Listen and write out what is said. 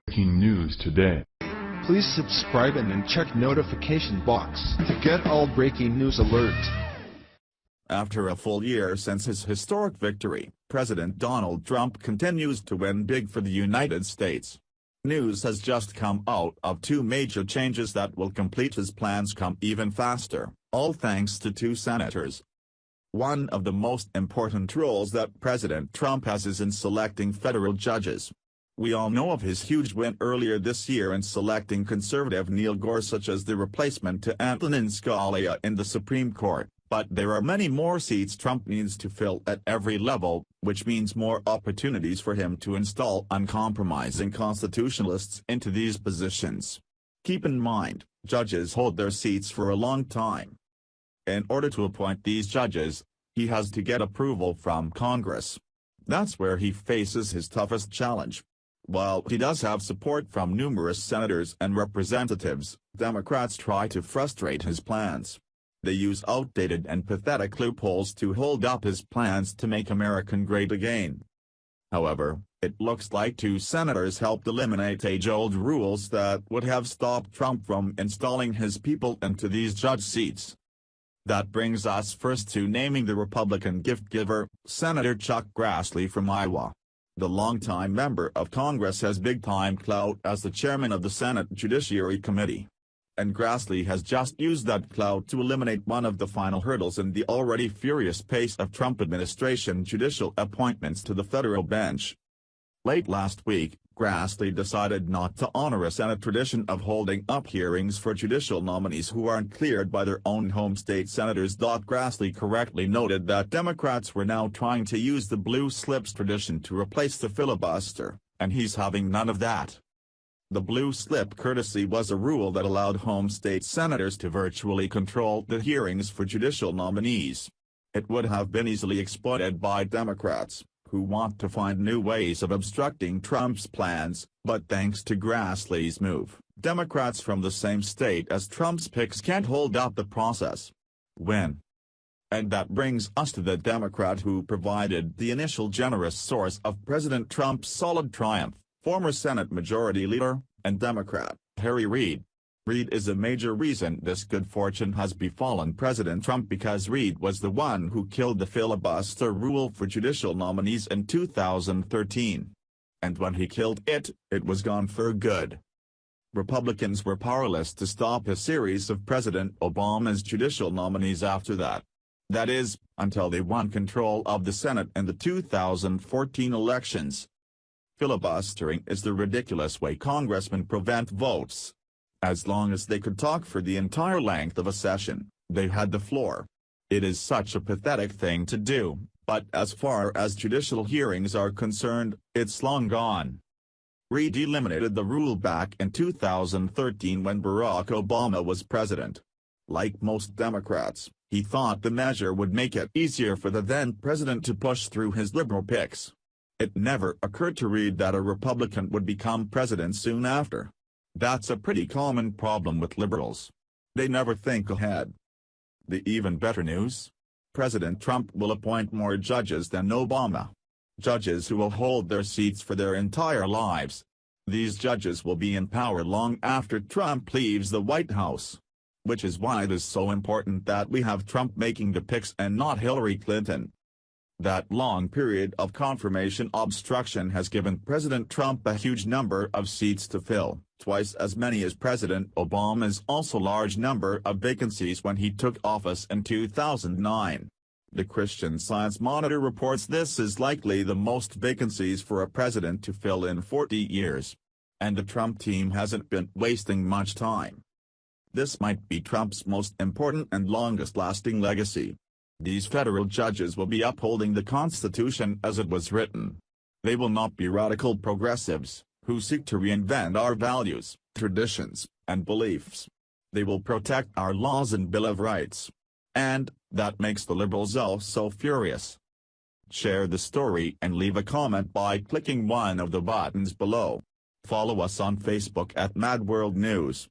Breaking news today. Please subscribe and then check notification box to get all breaking news alerts. After a full year since his historic victory, President Donald Trump continues to win big for the United States. News has just come out of two major changes that will complete his plans come even faster, all thanks to two senators. One of the most important roles that President Trump has is in selecting federal judges. We all know of his huge win earlier this year in selecting conservative Neil Gorsuch as the replacement to Antonin Scalia in the Supreme Court, but there are many more seats Trump needs to fill at every level, which means more opportunities for him to install uncompromising constitutionalists into these positions. Keep in mind, judges hold their seats for a long time. In order to appoint these judges, he has to get approval from Congress. That's where he faces his toughest challenge. While he does have support from numerous senators and representatives, Democrats try to frustrate his plans. They use outdated and pathetic loopholes to hold up his plans to make America great again. However, it looks like two senators helped eliminate age-old rules that would have stopped Trump from installing his people into these judge seats. That brings us first to naming the Republican gift-giver, Senator Chuck Grassley from Iowa. The longtime member of Congress has big-time clout as the chairman of the Senate Judiciary Committee. And Grassley has just used that clout to eliminate one of the final hurdles in the already furious pace of Trump administration judicial appointments to the federal bench. Late last week, Grassley decided not to honor a Senate tradition of holding up hearings for judicial nominees who aren't cleared by their own home state senators. Grassley correctly noted that Democrats were now trying to use the blue slips tradition to replace the filibuster, and he's having none of that. The blue slip courtesy was a rule that allowed home state senators to virtually control the hearings for judicial nominees. It would have been easily exploited by Democrats, who want to find new ways of obstructing Trump's plans, but thanks to Grassley's move, Democrats from the same state as Trump's picks can't hold up the process. When? And that brings us to the Democrat who provided the initial generous source of President Trump's solid triumph, former Senate Majority Leader, and Democrat, Harry Reid. Reid is a major reason this good fortune has befallen President Trump because Reid was the one who killed the filibuster rule for judicial nominees in 2013. And when he killed it, it was gone for good. Republicans were powerless to stop a series of President Obama's judicial nominees after that. That is, until they won control of the Senate in the 2014 elections. Filibustering is the ridiculous way congressmen prevent votes. As long as they could talk for the entire length of a session, they had the floor. It is such a pathetic thing to do, but as far as judicial hearings are concerned, it's long gone. Reid eliminated the rule back in 2013 when Barack Obama was president. Like most Democrats, he thought the measure would make it easier for the then-president to push through his liberal picks. It never occurred to Reid that a Republican would become president soon after. That's a pretty common problem with liberals. They never think ahead. The even better news? President Trump will appoint more judges than Obama. Judges who will hold their seats for their entire lives. These judges will be in power long after Trump leaves the White House. Which is why it is so important that we have Trump making the picks and not Hillary Clinton. That long period of confirmation obstruction has given President Trump a huge number of seats to fill, twice as many as President Obama's also large number of vacancies when he took office in 2009. The Christian Science Monitor reports this is likely the most vacancies for a president to fill in 40 years. And the Trump team hasn't been wasting much time. This might be Trump's most important and longest-lasting legacy. These federal judges will be upholding the Constitution as it was written. They will not be radical progressives, who seek to reinvent our values, traditions, and beliefs. They will protect our laws and Bill of Rights. And, that makes the liberals all so furious. Share the story and leave a comment by clicking one of the buttons below. Follow us on Facebook at Mad World News.